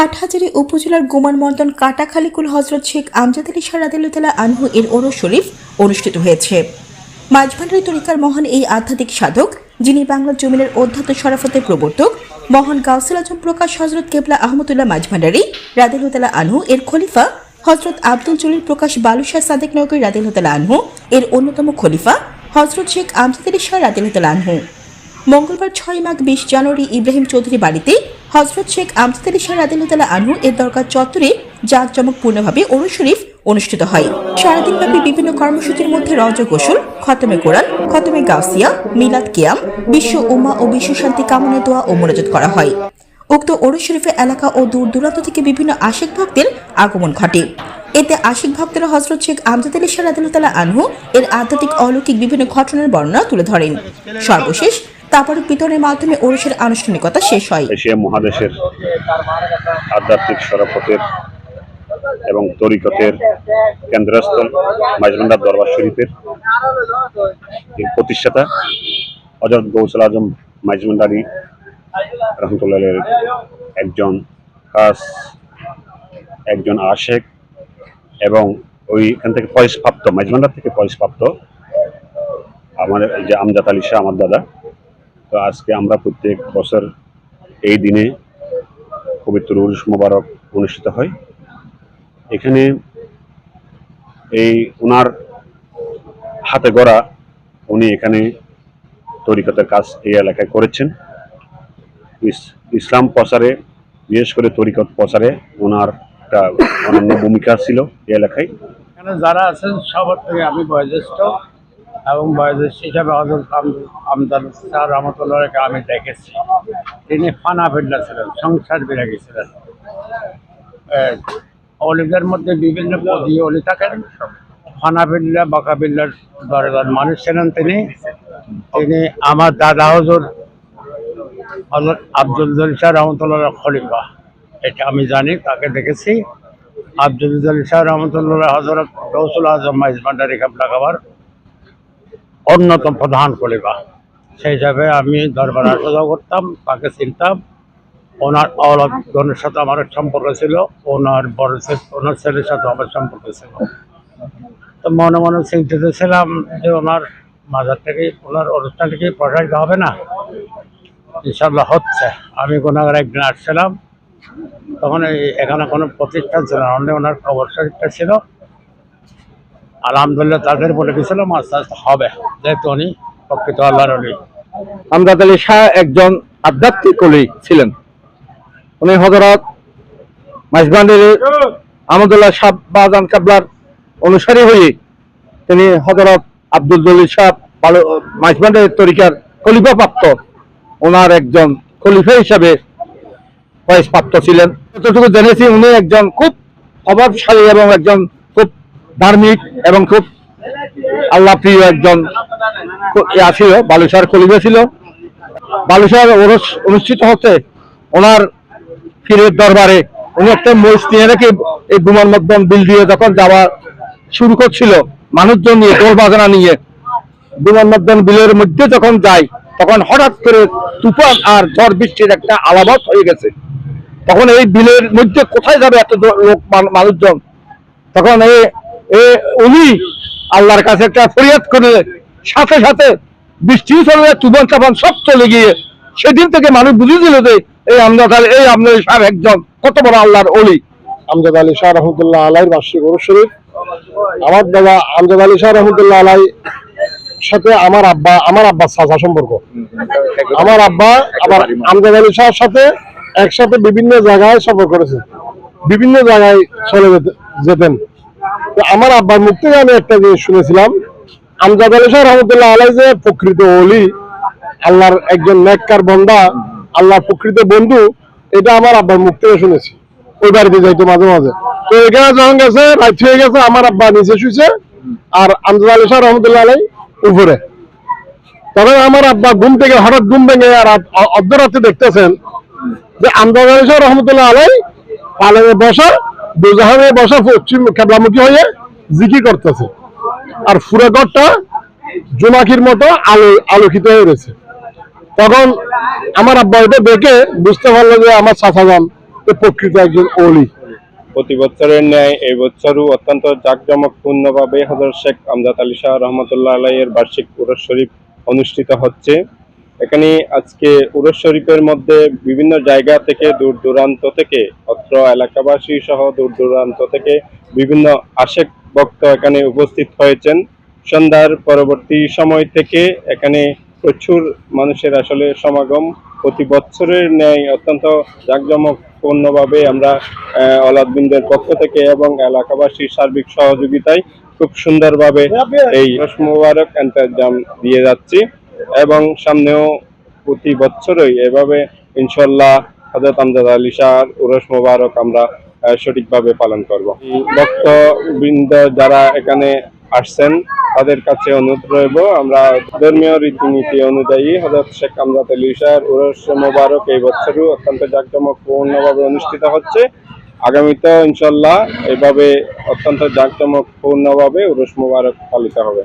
হাটহাজারী উপজেলার গোমানমর্দন কাটাখালীকুল হজরত শেখ আমজাদ আলী শাহ রাদিয়াল্লাহু তাআলা আনহু এর ওরস শরীফ অনুষ্ঠিত হয়েছে। মাঝভান্ডারী তরিকার মহান এই আধ্যাত্মিক সাধক, যিনি বাংলা জমিনের অধ্যাত্ম শরাফতের প্রবর্তক, মহান গাউসুল আজম প্রকাশ হজরত কেবলা আহমদুল্লাহ মাঝভান্ডারী রাদিয়াল্লাহু তাআলা আনহু এর খলিফা হজরত আব্দুল জলিল প্রকাশ বালুশাহ সাদেক নগরী রাদিয়াল্লাহু তাআলা আনহু এর অন্যতম খলিফা হজরত শেখ আমজাদ আলী শাহ রাদিয়াল্লাহু তাআলা আনহু মঙ্গলবার 6 মাঘ 20 জানুয়ারি ইব্রাহিম চৌধুরী বাড়িতে হজরত শেখ আমজাদ আলী শাহ রাদিয়াল্লাহু তাআলা আনহু এর দরগাহ চত্বরে জাঁকজমকপূর্ণভাবে ওরস শরীফ অনুষ্ঠিত হয়। সারাদিনব্যাপী বিভিন্ন কর্মসূচির মধ্যে রওজা গোসল, খতমে কোরআন, খতমে গাউসিয়া, মিলাদ কিয়াম, বিশ্ব উম্মাহ ও বিশ্ব শান্তি কামনায় দোয়া ও মোনাজাত করা হয়। উক্ত ওরস শরীফে এলাকা ও দূর দূরান্ত থেকে বিভিন্ন আশিক ভক্তের আগমন ঘটে। এতে আশিক ভক্তরা হজরত শেখ আমজাদ আলী শাহ রাদিয়াল্লাহু তাআলা আনহু এর আধ্যাত্মিক অলৌকিক বিভিন্ন ঘটনার বর্ণনা তুলে ধরেন। সর্বশেষ তাবারুক বিতরণের মাধ্যমে ওরসের আনুষ্ঠানিকতা শেষ হয়। এশিয়া মহাদেশের আধ্যাত্মিক শরাফতের এবং তরিকতের কেন্দ্রস্থল মাইজভান্ডার দরবার শরীফের প্রতিষ্ঠাতা হযরত গাউসুল আজম মাইজভান্ডারী রহমতুল্লাহের একজন আশেক এবং ওইখান থেকে ফয়েজপ্রাপ্ত, মাইজভান্ডার থেকে ফয়েজপ্রাপ্ত আমাদের যে আমজাদ আলী শাহ আমার দাদা। তো আজকে আমরা প্রত্যেক বছর এই দিনে পবিত্র উরুস মোবারক অনুষ্ঠিত হয়। এখানে এই ওনার হাতে গড়া, উনি এখানে তরিকতের কাজ এই এলাকায় করেছেন। ইসলাম প্রচারে, বিশেষ করে তরিকত প্রচারে ওনার একটা অনন্য ভূমিকা ছিল এই এলাকায়। এখানে যারা আছেন সবার থেকে আমি বয়োজ্যেষ্ঠ এবং বয়োজ্যেষ্ঠ হিসাবে হযরত আমজাদ শাহ রহমতুল্লাহকে আমি দেখেছি। তিনি ফানাফিল্লা ছিলেন, সংসার বিরাগী ছিলেন। অলিদের মধ্যে বিভিন্ন পদী অলি থাকেন। ফানাফিল্লা বাকাবিল্লার দরজার মানুষ ছিলেন তিনি। আমার দাদা হজরত আব্দুল জলিল শাহ রহমতুল্লাহ খলিফা, এটা আমি জানি, তাকে দেখেছি। আব্দুল জলিল শাহ রহমতুল্লাহ হযরত গাউসুল আজম মাইজভান্ডারী কেবলা কাবার অন্যতম প্রধান খলিফা। সেই হিসাবে আমি দরবার আসা করতাম, তাকে চিনতাম। ওনার অলাদগণের সাথে আমার সম্পর্ক ছিল, ওনার ছেলের সাথে আমার সম্পর্ক ছিল। তো মনে মনে চিন্তিত ছিলাম যে ওনার মাজার থেকে, ওনার অনুষ্ঠান থেকে প্রসারিত হবে না। ইনশাল্লাহ হচ্ছে। আমি গুনাগার একদিন আসছিলাম, তখন এখানে কোনো প্রতিষ্ঠান ছিল না, ওনার কবর শরীফটা ছিল। আলহামদুলিল্লাহ তাদের বলে গেছিলাম আস্তে আস্তে হবে, যেহেতু উনি প্রকৃত আল্লাহর ওলি। আমজাদ আলী শাহ একজন আধ্যাত্মিক ওলি ছিলেন। উনি হযরত মাইজভান্ডারী আহমদুল্লাহ শাহ বাজান কেবলার অনুসারী হয়ে তিনি হযরত আব্দুল জলিল শাহ মাইজভান্ডারী তরিকার খলিফা প্রাপ্ত, ওনার একজন খলিফা হিসাবে ফয়েজপ্রাপ্ত ছিলেন। যতটুকু জেনেছি উনি একজন খুব প্রভাবশালী এবং একজন খুব ধার্মিক এবং খুব আল্লাহ প্রিয় একজন ছিল। বালুশাহর খলিফা ছিল। বালুশাহর ওরস অনুষ্ঠিত হতে ওনার পীরের দরবারে উনি একটা মহিষ নিয়ে রেখে এই গোমানমর্দন বিল দিয়ে যখন যাওয়া শুরু করছিল, মানুষজন নিয়ে ঢোল বাজনা নিয়ে গোমানমর্দন বিলের মধ্যে যখন যায়, তখন হঠাৎ করে তুফান আর ঝড় বৃষ্টির একটা আলামত হয়ে গেছে। তখন এই বিলের মধ্যে কোথায় যাবে এত লোক মানুষজন? তখন উনি আল্লাহর কাছে একটা ফরিয়াদ করে সাথে সাথে বৃষ্টি চলে, তুফান চাপান সব চলে গিয়ে সেদিন থেকে মানুষ বুঝেছিল যে এই আমজাদ আলী শাহ একজন কত বড় আল্লাহর ওলি। আমজাদ আলী শাহ রহমতুল্লাহ আলাইহির বার্ষিক ওরস শরীফ। আমার দাদা আমজাদ আলী শাহ রহমতুল্লাহ আলাইহির সাথে আমার আব্বা চাচা সম্পর্ক। আমার আব্বা আবার আমজাদ আলী শাহর সাথে একসাথে বিভিন্ন জায়গায় সফর করেছে, বিভিন্ন জায়গায় চলে যেতেন। তো আমার আব্বার মুখ থেকে আমি একটা জিনিস শুনেছিলাম, আমজাদ আলী শাহ রহমতুল্লাহ আলাইহি যে প্রকৃত ওলি, আল্লাহর একজন নেককার বান্দা, আল্লাহর প্রকৃত বন্ধু, এটা আমার আব্বার মুখ থেকে শুনেছি। ওই বাড়িতে যাইতো মাঝে মাঝে। তো এখানে যখন গেছে, রাত হয়ে গেছে, আমার আব্বা নিচে শুয়েছে আর আমজাদ আলী শাহ রহমতুল্লাহ আলাইহি উপরে। তখন আমার আব্বা ঘুম থেকে হঠাৎ ঘুম ভেঙে আর অর্ধরাত্রে দেখতেছেন যে আমজাদ আলী শাহ রহমতুল্লাহ আলাইহি পালনে বসা, দোজাহানে বসা, পশ্চিম কেবলামুখী হয়ে জিকির করতেছে। আর পুরো ঘরটা জোনাকির মতো আলোকিত হয়ে রয়েছে। তখন আমার আব্বা এটা দেখে বুঝতে পারলো যে আমার চাচা যান প্রকৃত একজন অলি। প্রতি বছরের ন্যায় এই বছরও অত্যন্ত জাঁকজমকপূর্ণভাবে হযরত শেখ আমজাদ আলী শাহ রহমতুল্লাহ আলাইহির বার্ষিক উরস শরীফ অনুষ্ঠিত হচ্ছে। এখানে আজকে উরস শরীফের মধ্যে বিভিন্ন জায়গা থেকে দূর দূরান্ত থেকে অত্র এলাকাবাসী সহ দূর দূরান্ত থেকে বিভিন্ন আশেক ভক্ত এখানে উপস্থিত হয়েছেন। সন্ধ্যার পরবর্তী সময় থেকে এখানে প্রচুর মানুষের আসলে সমাগম। প্রতি বছরের ন্যায় অত্যন্ত জাঁকজমকপূর্ণভাবে আমরা অলাদবিনদের পক্ষ থেকে এবং এলাকাবাসীর সার্বিক সহযোগিতায় খুব সুন্দরভাবে এই উরস মুবারক ইন্তজাম দিয়ে যাচ্ছি এবং সামনেও প্রতি বছরই এভাবে ইনশাল্লাহ হযরত আমজাদ আলী শাহর উরস মুবারক আমরা সঠিকভাবে পালন করব। ভক্তবৃন্দ যারা এখানে আসছেন তাদের কাছে অনুরোধ রইব, আমরা ধর্মীয় রীতিনীতি অনুযায়ী হযরত শেখ আমজাদ আলী শাহর উরস মুবারক এই বছরও অত্যন্ত জাঁকজমকপূর্ণভাবে অনুষ্ঠিত হচ্ছে। আগামীতেও ইনশাল্লাহ এভাবে অত্যন্ত জাঁকজমকপূর্ণভাবে উরস মুবারক পালিত হবে।